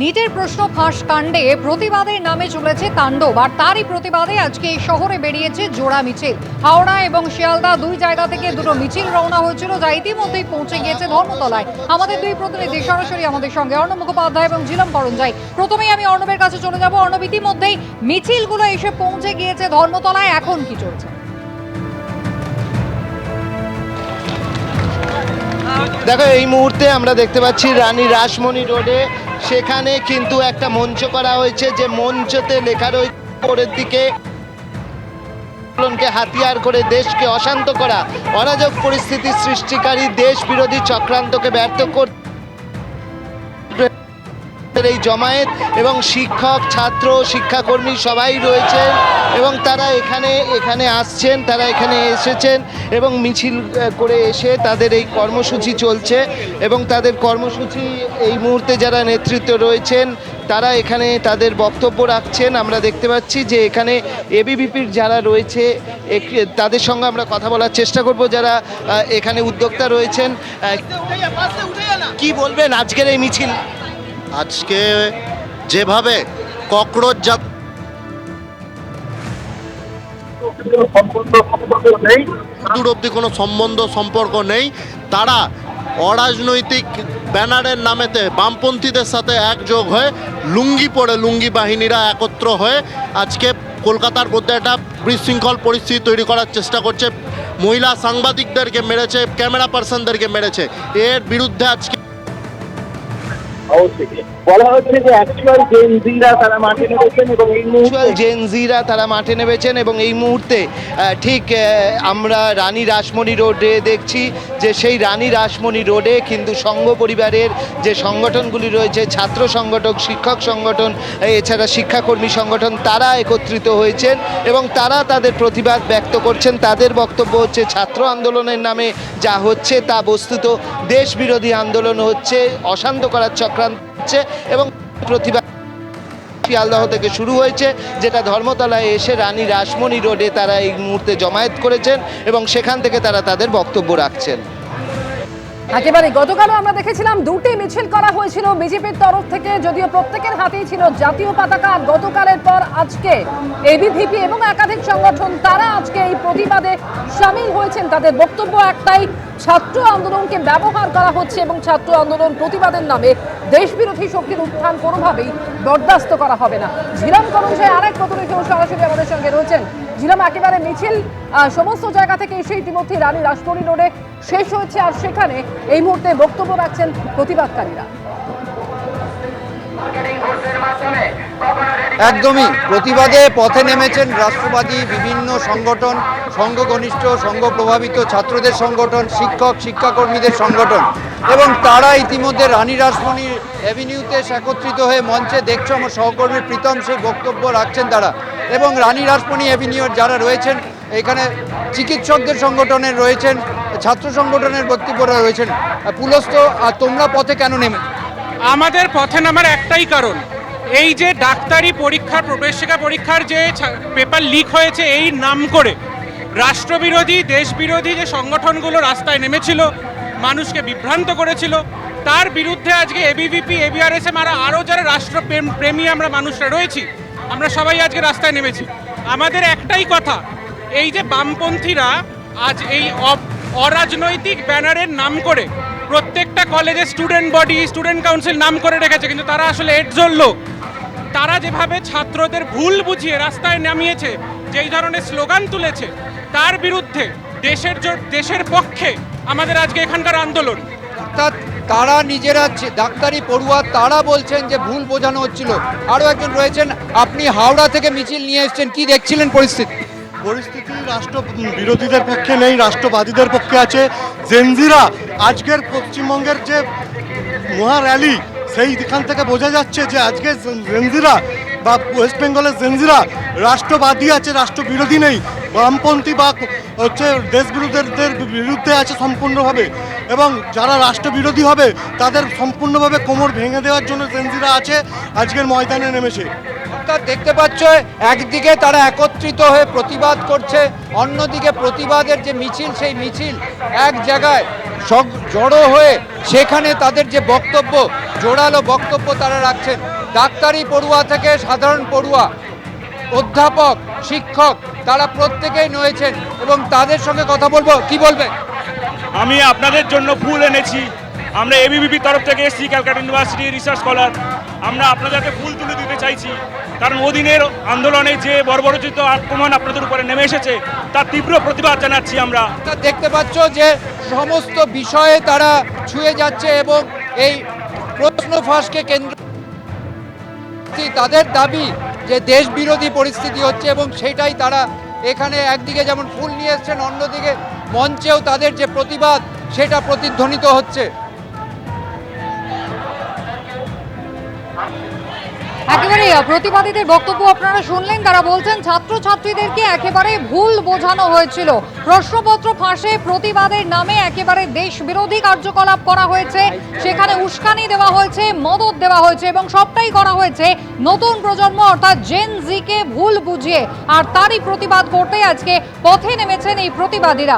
নিটের প্রশ্ন ফাঁস কাণ্ডে প্রতিবাদের নামে চলেছে তাণ্ডব, আর তারই প্রতিবাদে আজকে এই শহরে বেরিয়েছে জোড়া মিছিল। হাওড়া এবং শিয়ালদা দুই জায়গা থেকে দুটো মিছিল রওনা হয়েছিল, যা ইতিমধ্যেই পৌঁছে গিয়েছে ধর্মতলায়। আমাদের দুই প্রতিনিধি সরাসরি আমাদের সঙ্গে অর্ণব মুখোপাধ্যায় এবং ঝিলম করঞ্জাই। প্রথমেই আমি অর্ণবের কাছে চলে যাব। অর্ণব, ইতিমধ্যেই মিছিলগুলো এসে পৌঁছে গিয়েছে ধর্মতলায়, এখন কি চলছে? দেখো, এই মুহূর্তে আমরা দেখতে পাচ্ছি রানী রাসমণি রোডে, সেখানে কিন্তু একটা মঞ্চ করা হয়েছে, যে মঞ্চতে লেখা রয়েছে উপরের দিকে হাতিয়ার করে দেশকে অশান্ত করা, অরাজক পরিস্থিতি সৃষ্টিকারী দেশ বিরোধী চক্রান্তকে ব্যর্থ করতে এই জমায়েত এবং শিক্ষক, ছাত্র, শিক্ষাকর্মী সবাই রয়েছেন এবং তারা এখানে আসছেন, তারা এখানে এসেছেন এবং মিছিল করে এসে তাদের এই কর্মসূচি চলছে। এবং তাদের কর্মসূচি এই মুহূর্তে যারা নেতৃত্ব রয়েছেন তারা এখানে তাদের বক্তব্য রাখছেন। আমরা দেখতে পাচ্ছি যে এখানে এবিভিপির যারা রয়েছে তাদের সঙ্গে আমরা কথা বলার চেষ্টা করব, যারা এখানে উদ্যোক্তা রয়েছেন। কি বলবেন আজকের এই মিছিল? আজকে যেভাবে ককরোচ জাত দূর অব্দি কোনো সম্পর্ক নেই, তারা অরাজনৈতিক ব্যানারের নামেতে বামপন্থীদের সাথে একযোগ হয়ে লুঙ্গি পরে, লুঙ্গি বাহিনীরা একত্র হয়ে আজকে কলকাতার মধ্যে একটা বিশৃঙ্খল পরিস্থিতি তৈরি করার চেষ্টা করছে। মহিলা সাংবাদিকদেরকে মেরেছে, ক্যামেরা পার্সনদেরকে মেরেছে। এর বিরুদ্ধে আজকে বলা হচ্ছে যে অ্যাকচুয়াল জেনজিরা তারা মাঠে নেমেছেন এবং এই মুহূর্তে ঠিক আমরা রানী রাসমণি রোডে দেখছি যে সেই রানী রাসমণি রোডে কিন্তু সংঘ পরিবারের যে সংগঠনগুলি রয়েছে, ছাত্র সংগঠন, শিক্ষক সংগঠন, এছাড়া শিক্ষাকর্মী সংগঠন, তারা একত্রিত হয়েছেন এবং তারা তাদের প্রতিবাদ ব্যক্ত করছেন। তাদের বক্তব্য হচ্ছে ছাত্র আন্দোলনের নামে যা হচ্ছে তা বস্তুত দেশ বিরোধী আন্দোলন হচ্ছে, অশান্ত করার চক্রান্ত হচ্ছে এবং প্রতিবাদ শিয়ালদহ থেকে শুরু হয়েছে, যেটা ধর্মতলায় এসে রানী রাসমণি রোডে তারা এই মুহূর্তে জমায়েত করেছেন এবং সেখান থেকে তারা তাদের বক্তব্য রাখছেন। একেবারে গতকালও আমরা দেখেছিলাম দুটি মিছিল করা হয়েছিল বিজেপির তরফ থেকে, যদিও প্রত্যেকের হাতেই ছিল জাতীয় পতাকা। গতকালের পর আজকে এবিভিপি এবং একাধিক সংগঠন তারা আজকে এই প্রতিবাদে সামিল হয়েছেন। তাদের বক্তব্য একটাই, ছাত্র আন্দোলনকে ব্যবহার করা হচ্ছে এবং ছাত্র আন্দোলন প্রতিবাদের নামে দেশবিরোধী শক্তির উত্থান কোনোভাবেই বরদাস্ত করা হবে না। ঝিলম করঞ্জাই আরেক প্রতিনিধি সরাসরি আমাদের সঙ্গে রয়েছেন। ঝিলম, একেবারে মিছিল সমস্ত জায়গা থেকে এসে ইতিমধ্যে রানী রাসমণি রোডে শেষ হয়েছে, আর সেখানে এই মুহূর্তে বক্তব্য রাখছেন প্রতিবাদকারীরা। একদমই প্রতিবাদে পথে নেমেছেন রাষ্ট্রবাদী বিভিন্ন সংগঠন, সংঘ ঘনিষ্ঠ, সংঘ প্রভাবিত ছাত্রদের সংগঠন, শিক্ষক, শিক্ষাকর্মীদের সংগঠন, এবং তারা ইতিমধ্যে রানী রাসমণি অ্যাভিনিউতে একত্রিত হয়ে মঞ্চে দেখছো আমার সহকর্মী প্রীতম সেই বক্তব্য রাখছেন তারা। এবং রানী রাসমণি অ্যাভিনিউর যারা রয়েছেন এখানে চিকিৎসকদের সংগঠনের রয়েছেন, ছাত্র সংগঠনের বক্তব্যরা রয়েছেন। পুলস্ত, আর তোমরা পথে কেন নেমে? আমাদের পথে নামার একটাই কারণ, এই যে ডাক্তারি পরীক্ষার, প্রবেশিকা পরীক্ষার যে পেপার লিক হয়েছে এই নাম করে রাষ্ট্রবিরোধী, দেশবিরোধী যে সংগঠনগুলো রাস্তায় নেমেছিল, মানুষকে বিভ্রান্ত করেছিল, তার বিরুদ্ধে আজকে এবিভিপি, এবিআরএসএম আর আরও যারা রাষ্ট্রপ্রেমী আমরা মানুষরা রয়েছি, আমরা সবাই আজকে রাস্তায় নেমেছি। আমাদের একটাই কথা, এই যে বামপন্থীরা আজ এই অরাজনৈতিক ব্যানারের নাম করে প্রত্যেকটা কলেজে স্টুডেন্ট বডি, স্টুডেন্ট কাউন্সিল নাম করে রেখেছে, কিন্তু তারা আসলে এডজোল লোক। তারা যেভাবে ছাত্রদের ভুল বুঝিয়ে রাস্তায় নামিয়েছে, যেই ধরনের স্লোগান তুলেছে, তার বিরুদ্ধে দেশের পক্ষে আমাদের আজকে এখানকার আন্দোলন। অর্থাৎ তারা নিজেরা ডাক্তারি পড়ুয়া, তারা বলছেন যে ভুল বোঝানো হচ্ছিল। আরও একজন রয়েছেন, আপনি হাওড়া থেকে মিছিল নিয়ে এসেছেন, কি দেখছিলেন পরিস্থিতি? রাষ্ট্র বিরোধীদের পক্ষে নেই, রাষ্ট্রবাদীদের পক্ষে আছে। জেনজিরা আজকের পশ্চিমবঙ্গের যে মহা র্যালি, সেইখান থেকে বোঝা যাচ্ছে যে আজকে জেনজিরা বা ওয়েস্ট বেঙ্গলের জেনজিরা রাষ্ট্রবাদী আছে, রাষ্ট্রবিরোধী নেই। বামপন্থী বা হচ্ছে দেশবিরোধীদের বিরুদ্ধে আছে সম্পূর্ণভাবে, এবং যারা রাষ্ট্রবিরোধী হবে তাদের সম্পূর্ণভাবে কোমর ভেঙে দেওয়ার জন্য জেনজিরা আছে, আজকের ময়দানে নেমেছে। অর্থাৎ দেখতে পাচ্ছ একদিকে তারা একত্রিত হয়ে প্রতিবাদ করছে, অন্যদিকে প্রতিবাদের যে মিছিল, সেই মিছিল এক জায়গায় জড়ো হয়ে সেখানে তাদের যে বক্তব্য, জোরালো বক্তব্য তারা রাখছেন। ডাক্তারি পড়ুয়া থেকে সাধারণ পড়ুয়া, অধ্যাপক, শিক্ষক তারা প্রত্যেকেই রয়েছেন এবং তাদের সঙ্গে কথা বলবো। কি বলবেন? আমি আপনাদের জন্য ফুল এনেছি। আমরা এবিভিপির তরফ থেকে এসেছি, ক্যালকাটা ইউনিভার্সিটি রিসার্চ স্কলার। আমরা আপনাদেরকে ফুল তুলে দিতে চাইছি, কারণ ওদিনের আন্দোলনে যে বর্বরোচিত আক্রমণ আপনাদের উপরে নেমে এসেছে তার তীব্র প্রতিবাদ জানাচ্ছি আমরা। দেখতে পাচ্ছ যে সমস্ত বিষয়ে তারা ছুঁয়ে যাচ্ছে এবং এই প্রশ্ন ফাঁসকে কেন্দ্র তাদের দাবি যে দেশ বিরোধী পরিস্থিতি হচ্ছে এবং সেটাই তারা এখানে একদিকে যেমন ফুল নিয়ে এসছেন, অন্যদিকে মঞ্চেও তাদের যে প্রতিবাদ সেটা প্রতিধ্বনিত হচ্ছে। একেবারে প্রতিবাদীদের বক্তব্য আপনারা শুনলেন। তারা বলছেন ছাত্রছাত্রীদেরকে একেবারে ভুল বোঝানো হয়েছিল, প্রশ্নপত্র ফাঁসে প্রতিবাদের নামে একেবারে দেশ বিরোধী কার্যকলাপ করা হয়েছে, সেখানে উস্কানি দেওয়া হয়েছে, মদত দেওয়া হয়েছে এবং সবটাই করা হয়েছে নতুন প্রজন্ম অর্থাৎ জেন জিকে ভুল বুঝিয়ে। আর তারই প্রতিবাদ করতে আজকে পথে নেমেছেন এই প্রতিবাদীরা।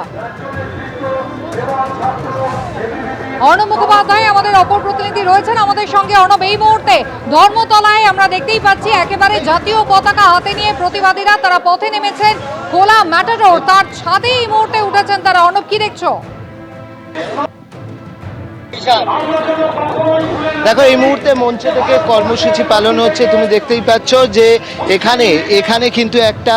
অর্ণব মুখোপাধ্যায় আমাদের অপর প্রতিনিধি রয়েছেন আমাদের সঙ্গে। অর্ণব, এই মুহূর্তে ধর্মতলায় আমরা দেখতেই পাচ্ছি একেবারে জাতীয় পতাকা হাতে নিয়ে প্রতিবাদীরা তারা পথে নেমেছেন। খোলা ম্যাটাডোর তার ছাদে এই মুহূর্তে উঠেছেন তারা। অর্ণব, কি দেখছো? দেখো, এই মুহূর্তে মঞ্চ থেকে কর্মসূচি পালন হচ্ছে। তুমি দেখতেই পাচ্ছ যে এখানে কিন্তু একটা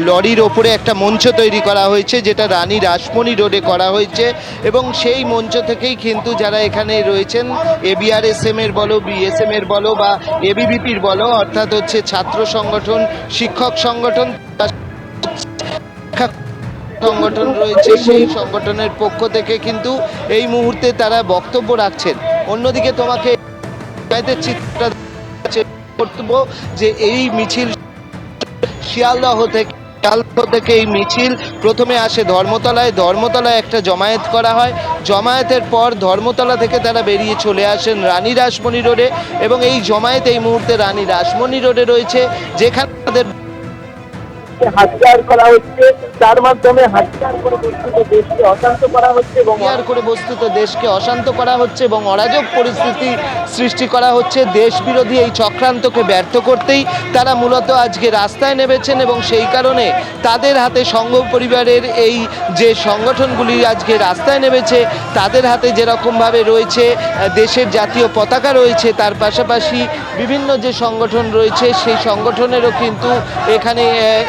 লরির ওপরে একটা মঞ্চ তৈরি করা হয়েছে, যেটা রানী রাসমণি রোডে করা হয়েছে এবং সেই মঞ্চ থেকেই কিন্তু যারা এখানে রয়েছেন, এবিআরএসএম এর বলো, বিএসএম এর বলো বা এবিভিপির বলো, অর্থাৎ হচ্ছে ছাত্র সংগঠন, শিক্ষক সংগঠন, সংগঠন রয়েছে, সেই সংগঠনের পক্ষ থেকে কিন্তু এই মুহূর্তে তারা বক্তব্য রাখছেন। অন্যদিকে তোমাকে চিত্রটা করব যে এই মিছিল শিয়ালদহ থেকে এই মিছিল প্রথমে আসে ধর্মতলায় একটা জমায়েত করা হয়। জমায়েতের পর ধর্মতলা থেকে তারা বেরিয়ে চলে আসেন রানী রাসমণি রোডে এবং এই জমায়েত এই মুহূর্তে রানী রাসমণি রোডে রয়েছে, যেখানে তাদের হাতিয়ার করা হচ্ছে, তার মাধ্যমে হাতিয়ার করে বস্তুত দেশকে অশান্ত করা হচ্ছে এবং অরাজক পরিস্থিতি সৃষ্টি করা হচ্ছে। দেশ বিরোধী এই চক্রান্তকে ব্যর্থ করতেই তারা মূলত আজকে রাস্তায় নেমেছেন এবং সেই কারণে তাদের হাতে সংঘ পরিবারের এই যে সংগঠনগুলি আজকে রাস্তায় নেমেছে, তাদের হাতে যেরকমভাবে রয়েছে দেশের জাতীয় পতাকা রয়েছে, তার পাশাপাশি বিভিন্ন যে সংগঠন রয়েছে সেই সংগঠনেরও কিন্তু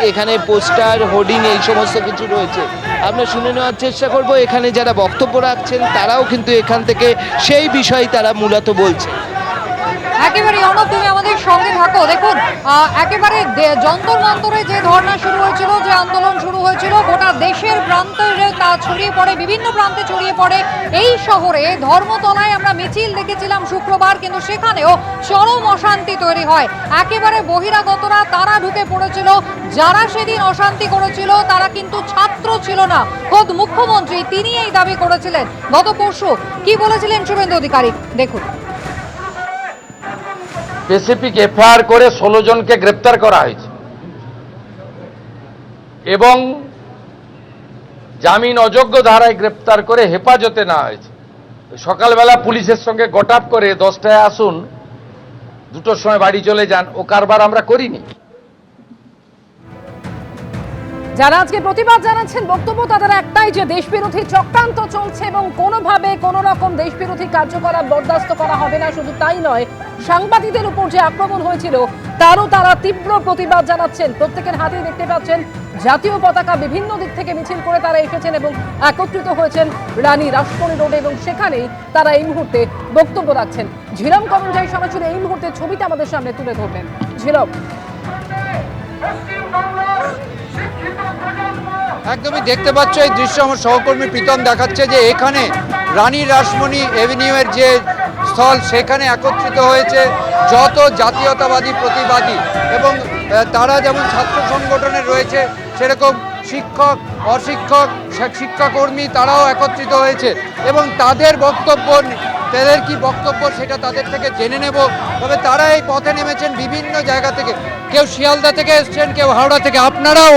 এখানে পোস্টার, হোর্ডিং এই সমস্ত কিছু রয়েছে। আমরা শুনে নেওয়ার চেষ্টা করব এখানে যারা বক্তব্য রাখছেন তারাও কিন্তু এখান থেকে সেই বিষয় তারা মূলত বলছে। একেবারে অর্ণব, তুমি আমাদের সঙ্গে থাকো। দেখুন, একেবারে যন্তর মন্তরে যে ধর্ণা শুরু হয়েছিল, যে আন্দোলন শুরু হয়েছিল, গোটা দেশের প্রান্তে তা ছড়িয়ে পড়ে, বিভিন্ন প্রান্তে ছড়িয়ে পড়ে। এই শহরে ধর্মতলায় আমরা মিছিল দেখেছিলাম শুক্রবার, কিন্তু সেখানেও চরম অশান্তি তৈরি হয়। একেবারে বহিরাগতরা তারা ঢুকে পড়েছিল। যারা সেদিন অশান্তি করেছিল তারা কিন্তু ছাত্র ছিল না। খোদ মুখ্যমন্ত্রী তিনি এই দাবি করেছিলেন গত পরশু। কি বলেছিলেন শুভেন্দু অধিকারী, দেখুন। স্পেসিফিক এফআইআর করে 16 জনকে গ্রেপ্তার করা হয়েছে এবং জামিন অযোগ্য ধারায় গ্রেপ্তার করে হেফাজতে নেওয়া হয়েছে। সকালবেলা পুলিশের সঙ্গে গট আপ করে 10টায় আসুন, 2টোর সময় বাড়ি চলে যান, ও কারবার আমরা করিনি। যারা আজকে প্রতিবাদ জানাচ্ছেন বক্তব্য তাদের একটাই, যে দেশবিরোধী চক্রান্ত চলছে এবং কোনোভাবে কোনো রকম দেশবিরোধী কার্যকলাপ বরদাস্ত করা হবে না। শুধু তাই নয়, সাংবাদিকদের উপর যে আক্রমণ হয়েছিল তারও তারা তীব্র প্রতিবাদ জানাচ্ছেন। প্রত্যেকের হাতেই দেখতে পাচ্ছেন জাতীয় পতাকা। বিভিন্ন দিক থেকে মিছিল করে তারা এসেছেন এবং একত্রিত হয়েছেন রানী রাসমণি রোডে এবং সেখানেই তারা এই মুহূর্তে বক্তব্য রাখছেন। ঝিলম কর্মচারী সরাসরি এই মুহূর্তে ছবিটা আমাদের সামনে তুলে ধরবেন। ঝিলম, একদমই দেখতে পাচ্ছ এই দৃশ্য, আমার সহকর্মী প্রীতম দেখাচ্ছে যে এখানে রানী রাসমণি এভিনিউয়ের যে স্থল, সেখানে একত্রিত হয়েছে যত জাতীয়তাবাদী প্রতিবাদী এবং তারা যেমন ছাত্র সংগঠনের রয়েছে, সেরকম শিক্ষক, অশিক্ষক, শিক্ষাকর্মী তারাও একত্রিত হয়েছে এবং তাদের কি বক্তব্য সেটা তাদের থেকে জেনে নেব। তবে তারা এই পথে নেমেছেন বিভিন্ন জায়গা থেকে, কেউ শিয়ালদা থেকে এসছেন, কেউ হাওড়া থেকে। আপনারাও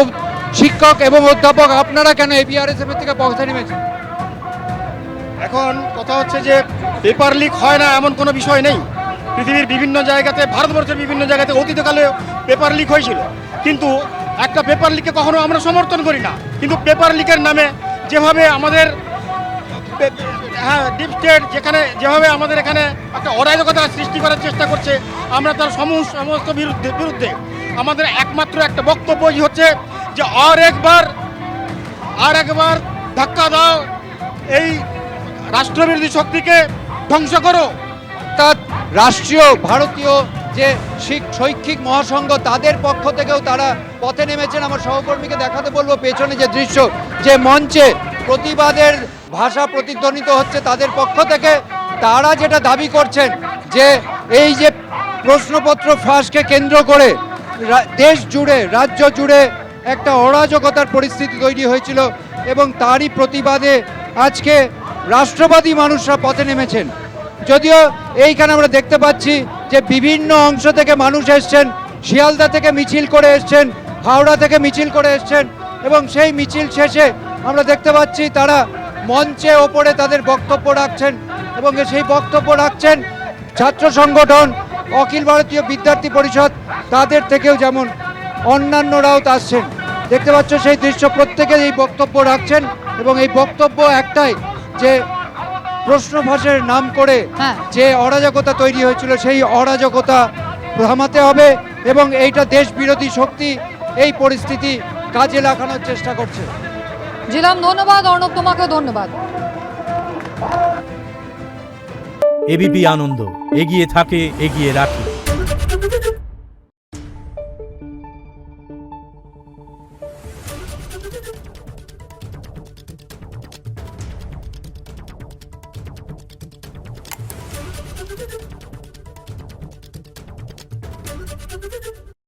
শিক্ষক এবং অধ্যাপক, আপনারা কেন এবিআরএসএম থেকে পথে নেমেছেন? এখন কথা হচ্ছে যে পেপার লিক হয় না এমন কোনো বিষয় নেই। পৃথিবীর বিভিন্ন জায়গাতে, ভারতবর্ষের বিভিন্ন জায়গাতে অতীতকালে পেপার লিক হয়েছিল, কিন্তু একটা পেপার লিককে কখনো আমরা সমর্থন করি না। কিন্তু পেপার লিকের নামে যেভাবে আমাদের ডিপ স্টেট যেভাবে আমাদের এখানে একটা অরাজকতা সৃষ্টি করার চেষ্টা করছে, আমরা তার সমস্ত বিরুদ্ধে আমাদের একমাত্র একটা বক্তব্যই হচ্ছে যে আর একবার ধাক্কা দাও, এই রাষ্ট্রবিরোধী শক্তিকে ধ্বংস করো। অর্থাৎ রাষ্ট্রীয় ভারতীয় যে শৈক্ষিক মহাসংঘ তাদের পক্ষ থেকেও তারা পথে নেমেছেন। আমার সহকর্মীকে দেখাতে বলবো পেছনে যে দৃশ্য, যে মঞ্চে প্রতিবাদের ভাষা প্রতিধ্বনিত হচ্ছে তাদের পক্ষ থেকে। তারা যেটা দাবি করছেন যে এই যে প্রশ্নপত্র ফাঁসকে কেন্দ্র করে দেশ জুড়ে, রাজ্য জুড়ে একটা অরাজকতার পরিস্থিতি তৈরি হয়েছিল এবং তারই প্রতিবাদে আজকে রাষ্ট্রবাদী মানুষরা পথে নেমেছেন। যদিও এইখানে আমরা দেখতে পাচ্ছি যে বিভিন্ন অংশ থেকে মানুষ এসছেন, শিয়ালদা থেকে মিছিল করে এসছেন, হাওড়া থেকে মিছিল করে এসছেন এবং সেই মিছিল শেষে আমরা দেখতে পাচ্ছি তারা মঞ্চে ওপরে তাদের বক্তব্য রাখছেন এবং সেই বক্তব্য রাখছেন ছাত্র সংগঠন, অখিল ভারতীয় বিদ্যার্থী পরিষদ, তাদের থেকেও যেমন অন্যান্যরাও আসছেন। দেখতে পাচ্ছ সেই দৃশ্য, প্রত্যেকে এই বক্তব্য রাখছেন এবং এই বক্তব্য একটাই যে প্রশ্ন ফাঁসের নাম করে যে অরাজকতা তৈরি হয়েছিল সেই অরাজকতা থামাতে হবে এবং এইটা দেশ বিরোধী শক্তি এই পরিস্থিতি কাজে লাগানোর চেষ্টা করছে। জিলাম, ধন্যবাদ অর্ণব, তোমাকেও ধন্যবাদ। এবিপি আনন্দ, এগিয়ে থাকে, এগিয়ে রাখে।